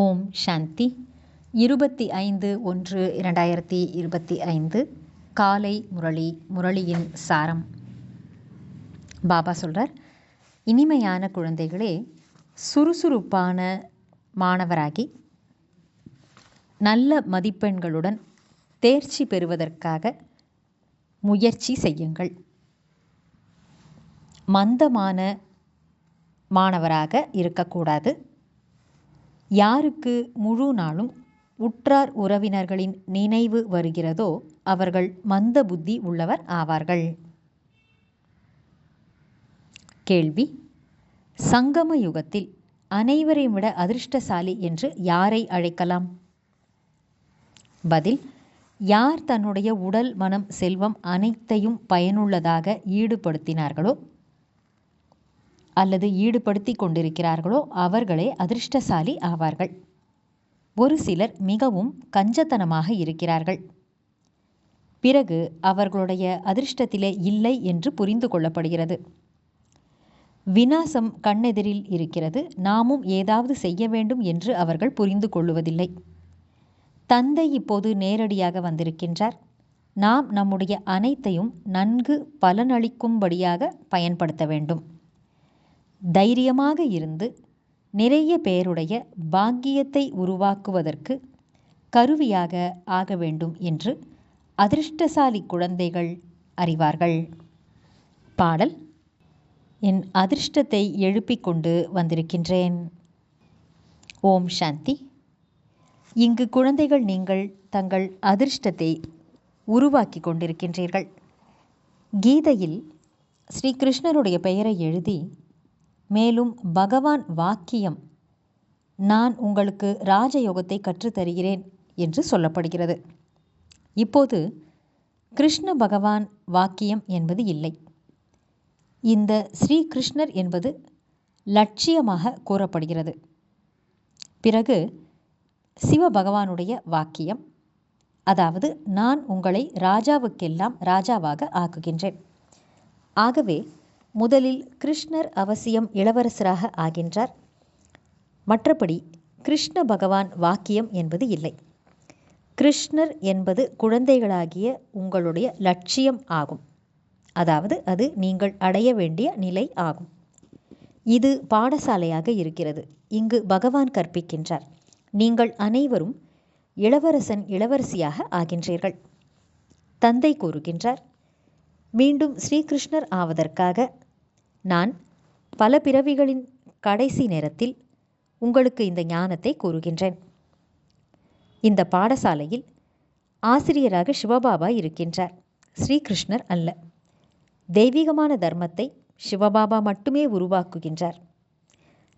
ஓம் சாந்தி. 25/1/2025 காலை முரளி. முரளியின் சாரம். பாபா சொல்கிறார், இனிமையான குழந்தைகளே, சுறுசுறுப்பான மாணவராகி நல்ல மதிப்பெண்களுடன் தேர்ச்சி பெறுவதற்காக முயற்சி செய்யுங்கள். மந்தமான மாணவராக இருக்கக்கூடாது. யாருக்கு முழு நாளும் உற்றார் உறவினர்களின் நினைவு வருகிறதோ அவர்கள் மந்த புத்தி உள்ளவர் ஆவார்கள். கேள்வி: சங்கம யுகத்தில் அனைவரையும் விட அதிர்ஷ்டசாலி என்று யாரை அழைக்கலாம்? பதில்: யார் தன்னுடைய உடல், மனம், செல்வம் அனைத்தையும் பயனுள்ளதாக ஈடுபடுத்தினார்களோ அல்லது ஈடுபடுத்தி கொண்டிருக்கிறார்களோ அவர்களே அதிர்ஷ்டசாலி ஆவார்கள். ஒரு சிலர் மிகவும் கஞ்சத்தனமாக இருக்கிறார்கள். பிறகு அவர்களுடைய அதிர்ஷ்டத்திலே இல்லை என்று புரிந்து கொள்ளப்படுகிறது. விநாசம் கண்ணெதிரில் இருக்கிறது, நாமும் ஏதாவது செய்ய வேண்டும் என்று அவர்கள் புரிந்து கொள்ளுவதில்லை. தந்தை இப்போது நேரடியாக வந்திருக்கின்றார். நாம் நம்முடைய அனைத்தையும் நன்கு பலனளிக்கும்படியாக பயன்படுத்த வேண்டும். தைரியமாக இருந்து நிறைய பேருடைய பாக்கியத்தை உருவாக்குவதற்கு கருவியாக ஆக வேண்டும் என்று அதிர்ஷ்டசாலி குழந்தைகள் அறிவார்கள். பாடல்: என் அதிர்ஷ்டத்தை எழுப்பிக் கொண்டு வந்திருக்கின்றேன். ஓம் சாந்தி. இங்கு குழந்தைகள், நீங்கள் தங்கள் அதிர்ஷ்டத்தை உருவாக்கி கொண்டிருக்கின்றீர்கள். கீதையில் ஸ்ரீ கிருஷ்ணருடைய பெயரை எழுதி மேலும் பகவான் வாக்கியம், நான் உங்களுக்கு ராஜயோகத்தை கற்றுத்தருகிறேன் என்று சொல்லப்படுகிறது. இப்போது கிருஷ்ண பகவான் வாக்கியம் என்பது இல்லை. இந்த ஸ்ரீ கிருஷ்ணர் என்பது லட்சியமாக கூறப்படுகிறது. பிறகு சிவபகவானுடைய வாக்கியம், அதாவது நான் உங்களை ராஜாவுக்கெல்லாம் ராஜாவாக ஆக்குகின்றேன். ஆகவே முதலில் கிருஷ்ணர் அவசியம் இளவரசராக ஆகின்றார். மற்றபடி கிருஷ்ண பகவான் வாக்கியம் என்பது இல்லை. கிருஷ்ணர் என்பது குழந்தைகளாகிய உங்களுடைய லட்சியம் ஆகும். அதாவது அது நீங்கள் அடைய வேண்டிய நிலை ஆகும். இது பாடசாலையாக இருக்கிறது. இங்கு பகவான் கற்பிக்கின்றார். நீங்கள் அனைவரும் இளவரசன், இளவரசியாக ஆகின்றீர்கள். தந்தை கூறுகின்றார், மீண்டும் ஸ்ரீகிருஷ்ணர் ஆவதற்காக நான் பல பிறவிகளின் கடைசி நேரத்தில் உங்களுக்கு இந்த ஞானத்தை கூறுகின்றேன். இந்த பாடசாலையில் ஆசிரியராக சிவபாபா இருக்கின்றார், ஸ்ரீகிருஷ்ணர் அல்ல. தெய்வீகமான தர்மத்தை சிவபாபா மட்டுமே உருவாக்குகின்றார்.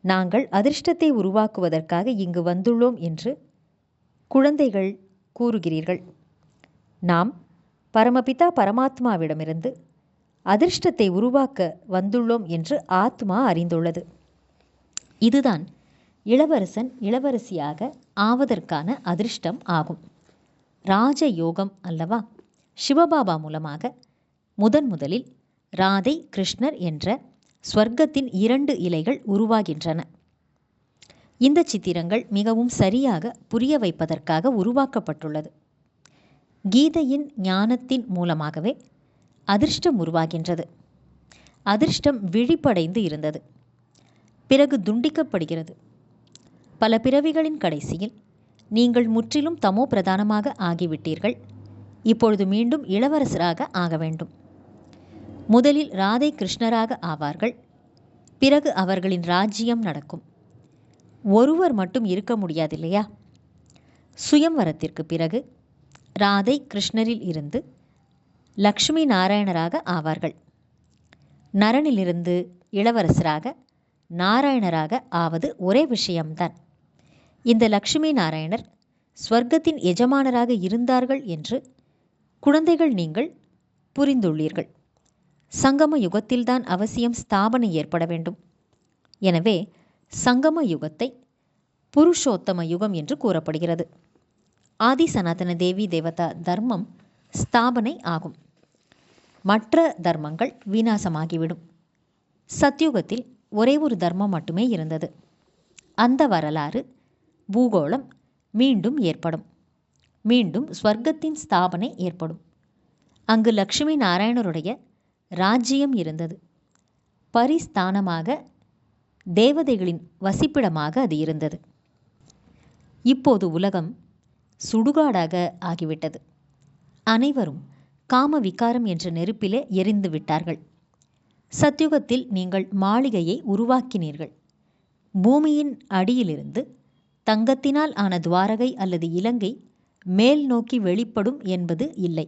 நாங்கள் அதிர்ஷ்டத்தை உருவாக்குவதற்காக இங்கு வந்துள்ளோம் என்று குழந்தைகள் கூறுகிறீர்கள். நாம் பரமபிதா பரமாத்மாவிடமிருந்து அதிர்ஷ்டத்தை உருவாக்க வந்துள்ளோம் என்று ஆத்மா அறிந்துள்ளது. இதுதான் இளவரசன், இளவரசியாக ஆவதற்கான அதிர்ஷ்டம் ஆகும். ராஜயோகம் அல்லவா? சிவபாபா மூலமாக முதலில் ராதை, கிருஷ்ணர் என்ற ஸ்வர்க்கத்தின் 2 இலைகள் உருவாகின்றன. இந்த சித்திரங்கள் மிகவும் சரியாக புரிய வைப்பதற்காக உருவாக்கப்பட்டுள்ளது. கீதையின் ஞானத்தின் மூலமாகவே அதிர்ஷ்டம் உருவாகின்றது. அதிர்ஷ்டம் விழிப்படைந்து இருந்தது, பிறகு துண்டிக்கப்படுகிறது. பல பிறவிகளின் கடைசியில் நீங்கள் முற்றிலும் தமோ பிரதானமாக ஆகிவிட்டீர்கள். இப்பொழுது மீண்டும் இளவரசராக ஆக வேண்டும். முதலில் ராதை கிருஷ்ணராக ஆவார்கள். பிறகு அவர்களின் ராஜ்யம் நடக்கும். ஒருவர் மட்டும் இருக்க முடியாதில்லையா? சுயம்வரத்திற்கு பிறகு ராதை கிருஷ்ணரில் இருந்து லக்ஷ்மி நாராயணராக ஆவார்கள். நரனிலிருந்து இளவரசராக, நாராயணராக ஆவது ஒரே விஷயம்தான். இந்த லக்ஷ்மி நாராயணர் ஸ்வர்க்கத்தின் எஜமானராக இருந்தார்கள் என்று குழந்தைகள் நீங்கள் புரிந்துள்ளீர்கள். சங்கம யுகத்தில்தான் அவசியம் ஸ்தாபனை ஏற்பட வேண்டும். எனவே சங்கம யுகத்தை புருஷோத்தம யுகம் என்று கூறப்படுகிறது. ஆதி சனாதன தேவி தேவதா தர்மம் ஸ்தாபனை ஆகும். மற்ற தர்மங்கள் விநாசமாகிவிடும். சத்யுகத்தில் ஒரே ஒரு தர்மம் மட்டுமே இருந்தது. அந்த வரலாறு பூகோளம் மீண்டும் ஏற்படும். மீண்டும் ஸ்வர்க்கத்தின் ஸ்தாபனை ஏற்படும். அங்கு லக்ஷ்மி நாராயணருடைய ராஜ்யம் இருந்தது. பரிஸ்தானமாக, தேவதைகளின் வசிப்பிடமாக அது இருந்தது. இப்போது உலகம் சுடுகாடாக ஆகிவிட்டது. அனைவரும் காம விகாரம் என்ற நெருப்பிலே எரிந்து விட்டார்கள். சத்யுகத்தில் நீங்கள் மாளிகையை உருவாக்கினீர்கள். பூமியின் அடியிலிருந்து தங்கத்தினால் ஆன துவாரகை அல்லது இலங்கை மேல் நோக்கி வெளிப்படும் என்பது இல்லை.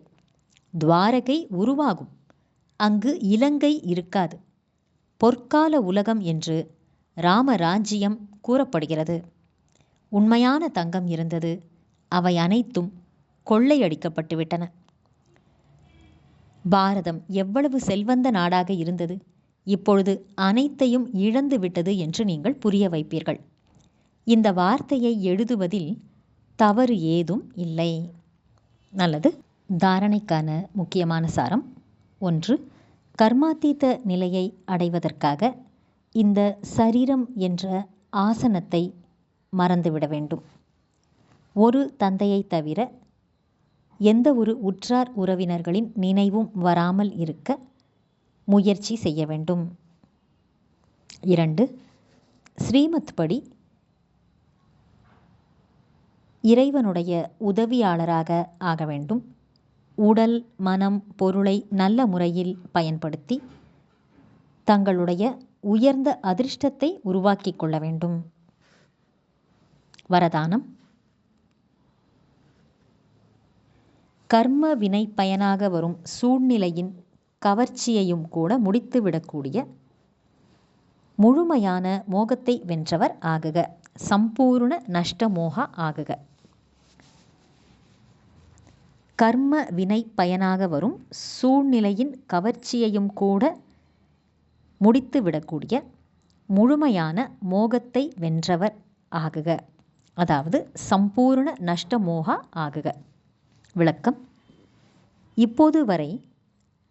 துவாரகை உருவாகும், அங்கு இலங்கை இருக்காது. பொற்கால உலகம் என்று ராமராஜ்யம் கூறப்படுகிறது. உண்மையான தங்கம் இருந்தது. அவை அனைத்தும் கொள்ளையடிக்கப்பட்டுவிட்டன. பாரதம் எவ்வளவு செல்வந்த நாடாக இருந்தது, இப்பொழுது அனைத்தையும் இழந்து விட்டது என்று நீங்கள் புரிய வைப்பீர்கள். இந்த வார்த்தையை எழுதுவதில் தவறு ஏதும் இல்லை. நல்லது. தாரணைக்கான முக்கியமான சாரம்: 1. கர்மாத்தீத நிலையை அடைவதற்காக இந்த சரீரம் என்ற ஆசனத்தை மறந்துவிட வேண்டும். ஒரு தந்தையை தவிர எந்த ஒரு உற்றார் உறவினர்களின் நினைவும் வராமல் இருக்க முயற்சி செய்ய வேண்டும். 2. ஸ்ரீமத் படி இறைவனுடைய உதவியாளராக ஆக வேண்டும். உடல், மனம், பொருளை நல்ல முறையில் பயன்படுத்தி தங்களுடைய உயர்ந்த அதிர்ஷ்டத்தை உருவாக்கிக் கொள்ள வேண்டும். வரதானம்: கர்ம வினை பயனாக வரும் சூழ்நிலையின் கவர்ச்சியையும் கூட முடித்துவிடக்கூடிய முழுமையான மோகத்தை வென்றவர் ஆகுக. சம்பூர்ண நஷ்டமோக ஆகுக. கர்ம வினை பயனாக வரும் சூழ்நிலையின் கவர்ச்சியையும் கூட முடித்துவிடக்கூடிய முழுமையான மோகத்தை வென்றவர் ஆகுக. அதாவது சம்பூர்ண நஷ்டமோக ஆகுக. விளக்கம்: இப்போது வரை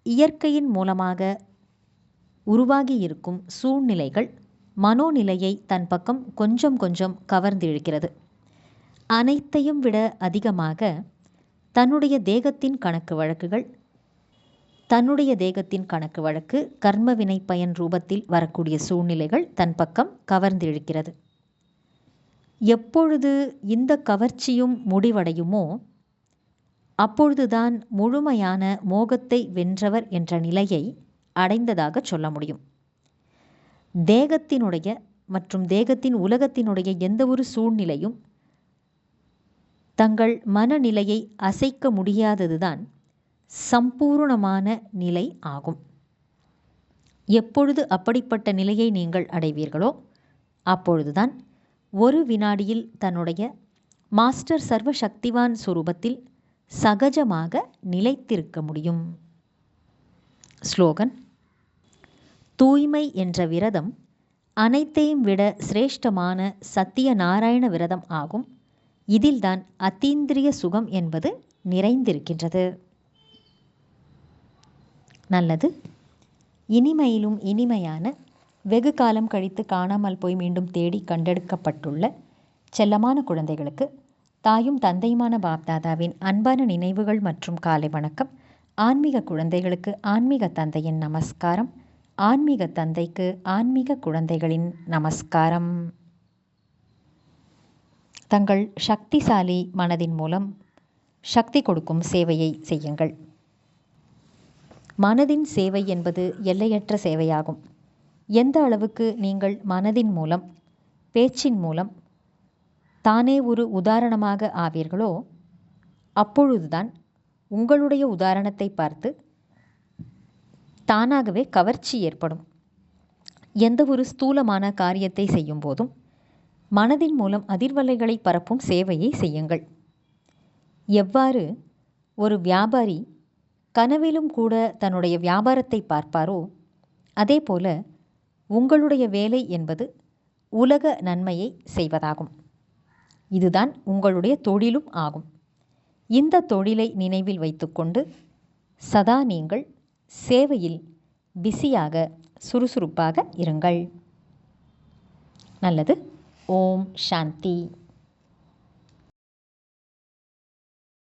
இயற்கையின் மூலமாக உருவாகி இருக்கும் சூழ்நிலைகள் மனோநிலையை தன் பக்கம் கொஞ்சம் கொஞ்சம் கவர்ந்து இழுக்கிறது. அனைத்தையும் விட அதிகமாக தன்னுடைய தேகத்தின் கணக்கு வழக்கு கர்மவினை பயன் ரூபத்தில் வரக்கூடிய சூழ்நிலைகள் தன் பக்கம் கவர்ந்து இழுக்கிறது. எப்பொழுது இந்த கவர்ச்சியும் முடிவடையுமோ அப்பொழுதுதான் முழுமையான மோகத்தை வென்றவர் என்ற நிலையை அடைந்ததாக சொல்ல முடியும். தேகத்தினுடைய மற்றும் தேகத்தின் உலகத்தினுடைய எந்த ஒரு சூழ்நிலையும் தங்கள் மனநிலையை அசைக்க முடியாததுதான் சம்பூர்ணமான நிலை ஆகும். எப்பொழுது அப்படிப்பட்ட நிலையை நீங்கள் அடைவீர்களோ அப்பொழுதுதான் ஒரு வினாடியில் தன்னுடைய மாஸ்டர் சர்வ சக்திவான் சுரூபத்தில் சகஜமாக நிலைத்திருக்க முடியும். ஸ்லோகன்: தூய்மை என்ற விரதம் அனைத்தையும் விட சிரேஷ்டமான சத்திய நாராயண விரதம் ஆகும். இதில்தான் அத்தீந்திரிய சுகம் என்பது நிறைந்திருக்கின்றது. நல்லது. இனிமையிலும் இனிமையான, வெகு காலம் கழித்து காணாமல் போய் மீண்டும் தேடி கண்டெடுக்கப்பட்டுள்ள செல்லமான குழந்தைகளுக்கு தாயும் தந்தையுமான பாப்தாதாவின் அன்பான நினைவுகள் மற்றும் காலை வணக்கம். ஆன்மீக குழந்தைகளுக்கு ஆன்மீக தந்தையின் நமஸ்காரம். ஆன்மீக தந்தைக்கு ஆன்மீக குழந்தைகளின் நமஸ்காரம். தங்கள் சக்திசாலி மனதின் மூலம் சக்தி கொடுக்கும் சேவையை செய்யுங்கள். மனதின் சேவை என்பது எல்லையற்ற சேவையாகும். எந்த அளவுக்கு நீங்கள் மனதின் மூலம், பேச்சின் மூலம் தானே ஒரு உதாரணமாக ஆவீர்களோ அப்பொழுதுதான் உங்களுடைய உதாரணத்தை பார்த்து தானாகவே கவர்ச்சி ஏற்படும். எந்த ஒரு ஸ்தூலமான காரியத்தை செய்யும் போதும் மனதின் மூலம் அதிர்வலைகளை பரப்பும் சேவையை செய்யுங்கள். எவ்வாறு ஒரு வியாபாரி கனவிலும் கூட தன்னுடைய வியாபாரத்தை பார்ப்பாரோ அதே போல உங்களுடைய வேலை என்பது உலக நன்மையை செய்வதாகும். இதுதான் உங்களுடைய தொழிலும் ஆகும். இந்த தொழிலை நினைவில் வைத்துக்கொண்டு சதா நீங்கள் சேவையில் பிஸியாக, சுறுசுறுப்பாக இருங்கள். நல்லது. ஓம் சாந்தி.